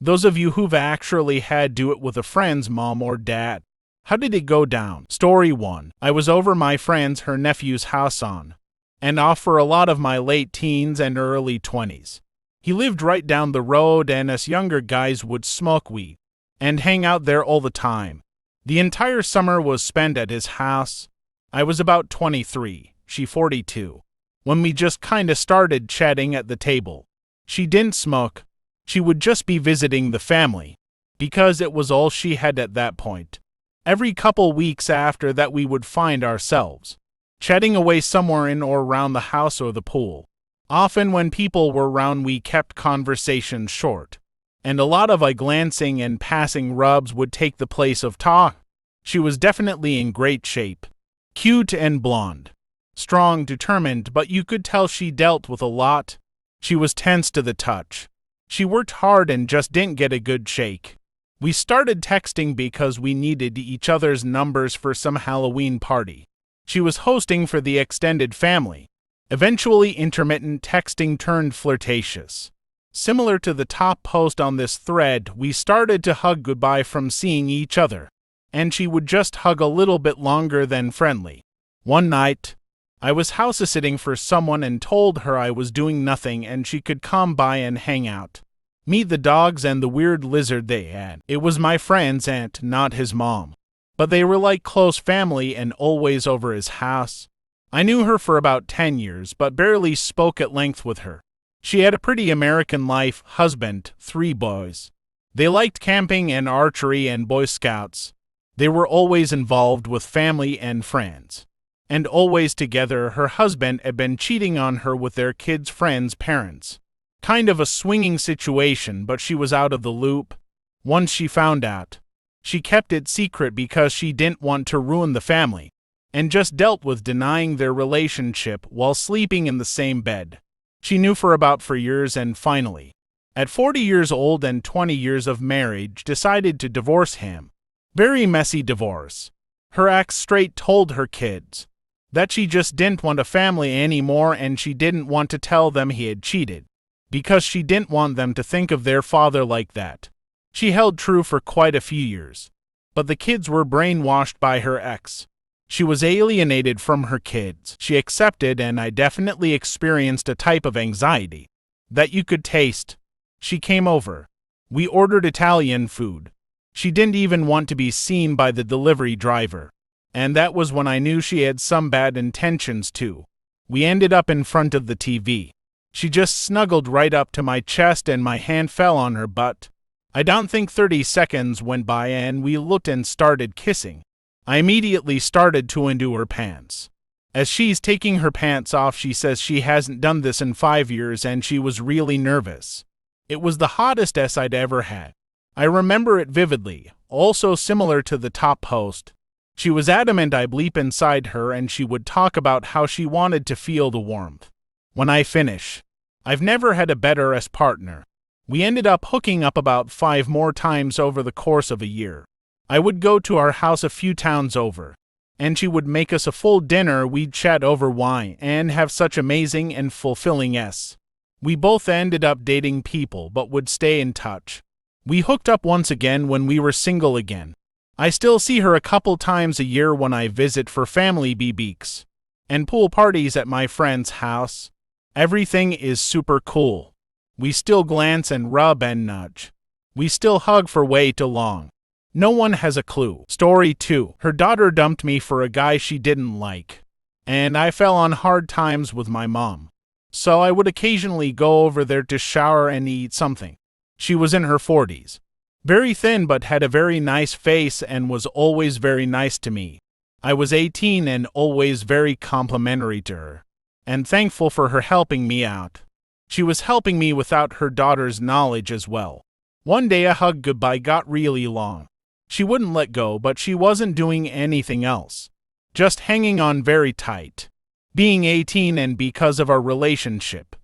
Those of you who've actually had do it with a friend's mom or dad. How did it go down? Story 1. I was over my friend's her nephew's house on and off for a lot of my late teens and early 20s. He lived right down the road, and us younger guys would smoke weed and hang out there all the time. The entire summer was spent at his house. I was about 23, she 42, when we just kinda started chatting at the table. She didn't smoke. She would just be visiting the family, because it was all she had at that point. Every couple weeks after that we would find ourselves chatting away somewhere in or around the house or the pool. Often when people were around we kept conversations short, and a lot of glancing and passing rubs would take the place of talk. She was definitely in great shape. Cute and blonde. Strong, determined, but you could tell she dealt with a lot. She was tense to the touch. She worked hard and just didn't get a good shake. We started texting because we needed each other's numbers for some Halloween party she was hosting for the extended family. Eventually, intermittent texting turned flirtatious. Similar to the top post on this thread, we started to hug goodbye from seeing each other, and she would just hug a little bit longer than friendly. One night, I was house-sitting for someone and told her I was doing nothing and she could come by and hang out. Meet the dogs and the weird lizard they had. It was my friend's aunt, not his mom. But they were like close family and always over his house. I knew her for about 10 years, but barely spoke at length with her. She had a pretty American life, husband, 3 boys. They liked camping and archery and Boy Scouts. They were always involved with family and friends. And always together. Her husband had been cheating on her with their kids' friends' parents. Kind of a swinging situation, but she was out of the loop. Once she found out, she kept it secret because she didn't want to ruin the family, and just dealt with denying their relationship while sleeping in the same bed. She knew for about 4 years and finally, at 40 years old and 20 years of marriage, decided to divorce him. Very messy divorce. Her ex straight told her kids that she just didn't want a family anymore and she didn't want to tell them he had cheated, because she didn't want them to think of their father like that. She held true for quite a few years, but the kids were brainwashed by her ex. She was alienated from her kids. She accepted, and I definitely experienced a type of anxiety that you could taste. She came over. We ordered Italian food. She didn't even want to be seen by the delivery driver. And that was when I knew she had some bad intentions too. We ended up in front of the TV. She just snuggled right up to my chest and my hand fell on her butt. I don't think 30 seconds went by and we looked and started kissing. I immediately started to undo her pants. As she's taking her pants off, she says she hasn't done this in 5 years and she was really nervous. It was the hottest I'd ever had. I remember it vividly, also similar to the top post. She was adamant I bleep inside her and she would talk about how she wanted to feel the warmth when I finish. I've never had a better partner. We ended up hooking up about 5 more times over the course of a year. I would go to our house a few towns over, and she would make us a full dinner. We'd chat over wine and have such amazing and fulfilling We both ended up dating people but would stay in touch. We hooked up once again when we were single again. I still see her a couple times a year when I visit for family BBQs and pool parties at my friend's house. Everything is super cool. We still glance and rub and nudge. We still hug for way too long. No one has a clue. Story 2. Her daughter dumped me for a guy she didn't like, and I fell on hard times with my mom. So I would occasionally go over there to shower and eat something. She was in her 40s. Very thin but had a very nice face and was always very nice to me. I was 18 and always very complimentary to her, and thankful for her helping me out. She was helping me without her daughter's knowledge as well. One day a hug goodbye got really long. She wouldn't let go, but she wasn't doing anything else. Just hanging on very tight. Being 18 and because of our relationship,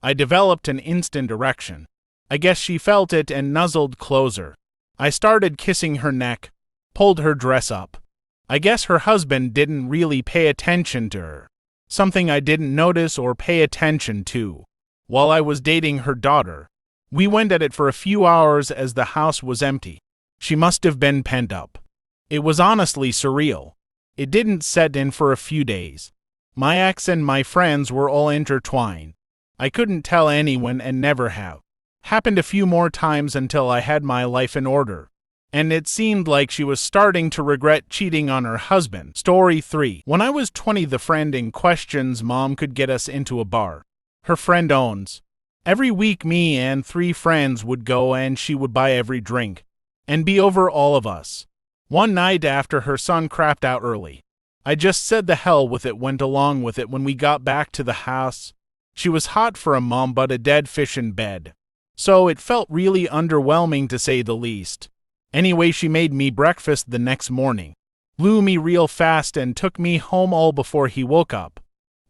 I developed an instant erection. I guess she felt it and nuzzled closer. I started kissing her neck, pulled her dress up. I guess her husband didn't really pay attention to her. Something I didn't notice or pay attention to while I was dating her daughter. We went at it for a few hours as the house was empty. She must have been pent up. It was honestly surreal. It didn't set in for a few days. My ex and my friends were all intertwined. I couldn't tell anyone and never have. Happened a few more times until I had my life in order. And it seemed like she was starting to regret cheating on her husband. Story 3. When I was 20, the friend in question's mom could get us into a bar her friend owns. Every week me and 3 friends would go and she would buy every drink and be over all of us. One night after her son crapped out early, I just said the hell with it, went along with it. When we got back to the house, she was hot for a mom but a dead fish in bed. So it felt really underwhelming to say the least. Anyway, she made me breakfast the next morning, blew me real fast and took me home all before he woke up.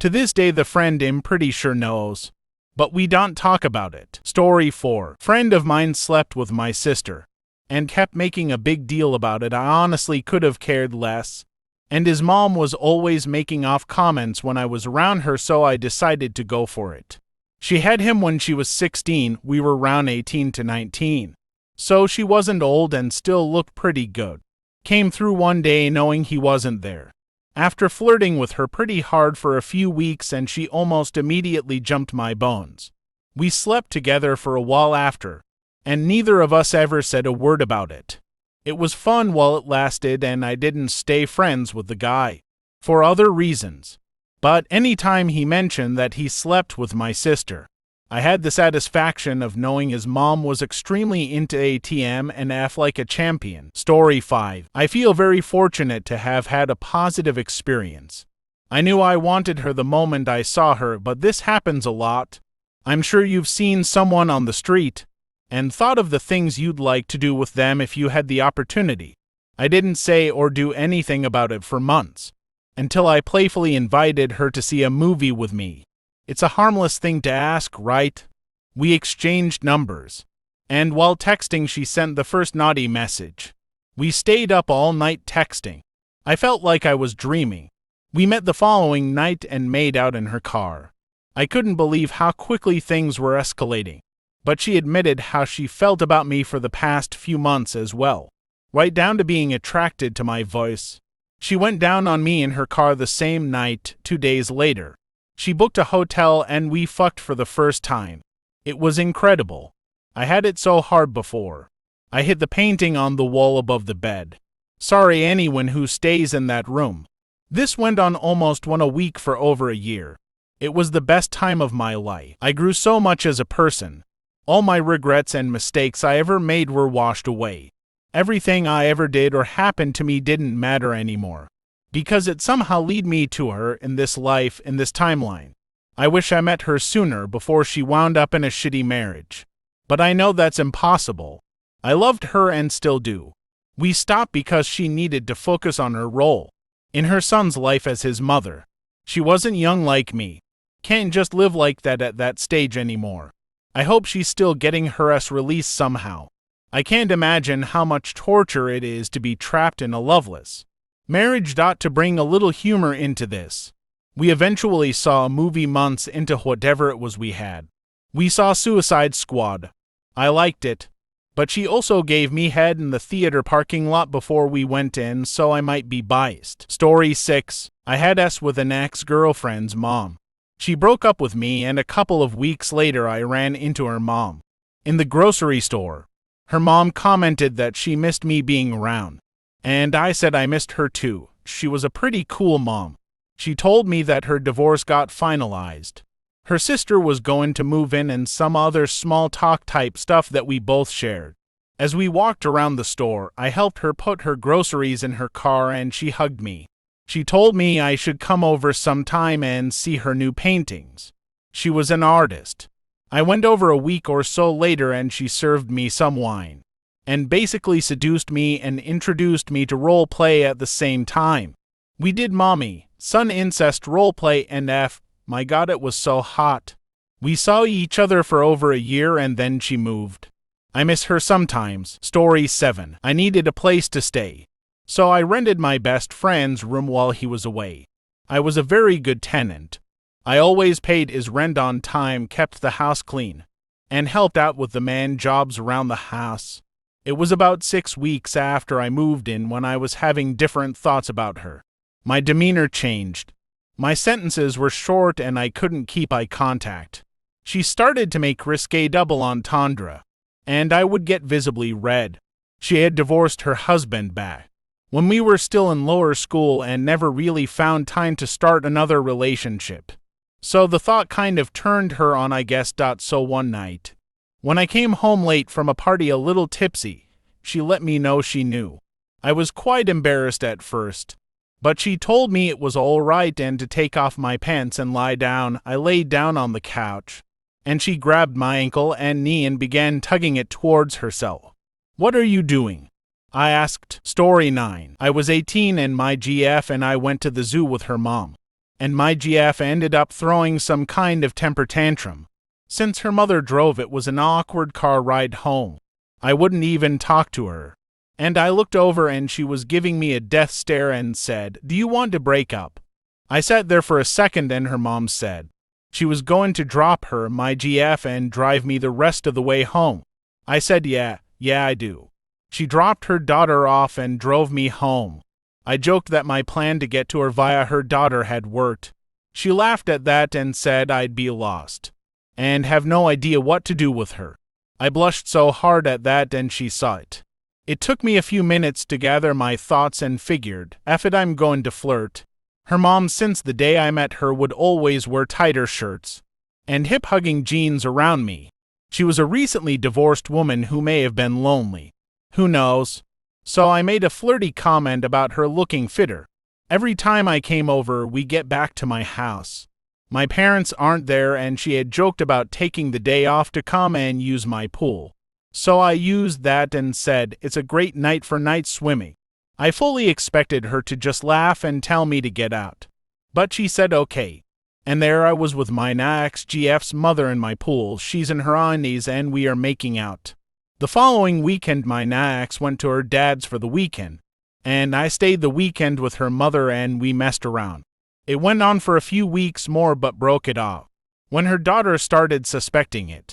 To this day the friend I'm pretty sure knows, but we don't talk about it. Story 4. Friend of mine slept with my sister and kept making a big deal about it. I honestly could have cared less, and his mom was always making off comments when I was around her, so I decided to go for it. She had him when she was 16, we were around 18 to 19. So she wasn't old and still looked pretty good. Came through one day knowing he wasn't there. After flirting with her pretty hard for a few weeks, and she almost immediately jumped my bones. We slept together for a while after, and neither of us ever said a word about it. It was fun while it lasted, and I didn't stay friends with the guy for other reasons. But anytime he mentioned that he slept with my sister, I had the satisfaction of knowing his mom was extremely into ATM and F like a champion. Story 5. I feel very fortunate to have had a positive experience. I knew I wanted her the moment I saw her, but this happens a lot. I'm sure you've seen someone on the street and thought of the things you'd like to do with them if you had the opportunity. I didn't say or do anything about it for months, until I playfully invited her to see a movie with me. It's a harmless thing to ask, right? We exchanged numbers, and while texting she sent the first naughty message. We stayed up all night texting. I felt like I was dreaming. We met the following night and made out in her car. I couldn't believe how quickly things were escalating, but she admitted how she felt about me for the past few months as well, right down to being attracted to my voice. She went down on me in her car the same night. 2 days later, she booked a hotel and we fucked for the first time. It was incredible. I had it so hard before. I hit the painting on the wall above the bed. Sorry anyone who stays in that room. This went on almost a week for over a year. It was the best time of my life. I grew so much as a person. All my regrets and mistakes I ever made were washed away. Everything I ever did or happened to me didn't matter anymore, because it somehow led me to her in this life, in this timeline. I wish I met her sooner before she wound up in a shitty marriage. But I know that's impossible. I loved her and still do. We stopped because she needed to focus on her role in her son's life as his mother. She wasn't young like me. Can't just live like that at that stage anymore. I hope she's still getting her ass released somehow. I can't imagine how much torture it is to be trapped in a loveless marriage. To bring a little humor into this, we eventually saw a movie months into whatever it was we had. We saw Suicide Squad. I liked it, but she also gave me head in the theater parking lot before we went in, so I might be biased. Story 6. I had sex with an ex-girlfriend's mom. She broke up with me, and a couple of weeks later I ran into her mom in the grocery store. Her mom commented that she missed me being around, and I said I missed her too. She was a pretty cool mom. She told me that her divorce got finalized. Her sister was going to move in and some other small talk type stuff that we both shared. As we walked around the store, I helped her put her groceries in her car and she hugged me. She told me I should come over sometime and see her new paintings. She was an artist. I went over a week or so later and she served me some wine and basically seduced me and introduced me to roleplay at the same time. We did mommy, son incest roleplay and my god, it was so hot. We saw each other for over a year and then she moved. I miss her sometimes. Story 7. I needed a place to stay, so I rented my best friend's room while he was away. I was a very good tenant. I always paid his rent on time, kept the house clean, and helped out with the man jobs around the house. It was about 6 weeks after I moved in when I was having different thoughts about her. My demeanor changed. My sentences were short and I couldn't keep eye contact. She started to make risque double entendre, and I would get visibly red. She had divorced her husband back when we were still in lower school and never really found time to start another relationship. So the thought kind of turned her on, I guess. So one night, when I came home late from a party a little tipsy, she let me know she knew. I was quite embarrassed at first, but she told me it was all right and to take off my pants and lie down. I laid down on the couch, and she grabbed my ankle and knee and began tugging it towards herself. "What are you doing?" I asked. Story 9. I was 18 and my GF and I went to the zoo with her mom, and my GF ended up throwing some kind of temper tantrum. Since her mother drove, it was an awkward car ride home. I wouldn't even talk to her, and I looked over and she was giving me a death stare and said, "Do you want to break up?" I sat there for a second and her mom said she was going to drop her, my GF, and drive me the rest of the way home. I said, yeah, I do. She dropped her daughter off and drove me home. I joked that my plan to get to her via her daughter had worked. She laughed at that and said I'd be lost and have no idea what to do with her. I blushed so hard at that and she saw it. It took me a few minutes to gather my thoughts and figured, F it, I'm going to flirt. Her mom, since the day I met her, would always wear tighter shirts and hip-hugging jeans around me. She was a recently divorced woman who may have been lonely. Who knows? So I made a flirty comment about her looking fitter. Every time I came over, we get back to my house. My parents aren't there and she had joked about taking the day off to come and use my pool. So I used that and said, "It's a great night for night swimming." I fully expected her to just laugh and tell me to get out, but she said okay. And there I was with my ex GF's mother in my pool. She's in her undies and we are making out. The following weekend, my ex went to her dad's for the weekend, and I stayed the weekend with her mother and we messed around. It went on for a few weeks more but broke it off when her daughter started suspecting it.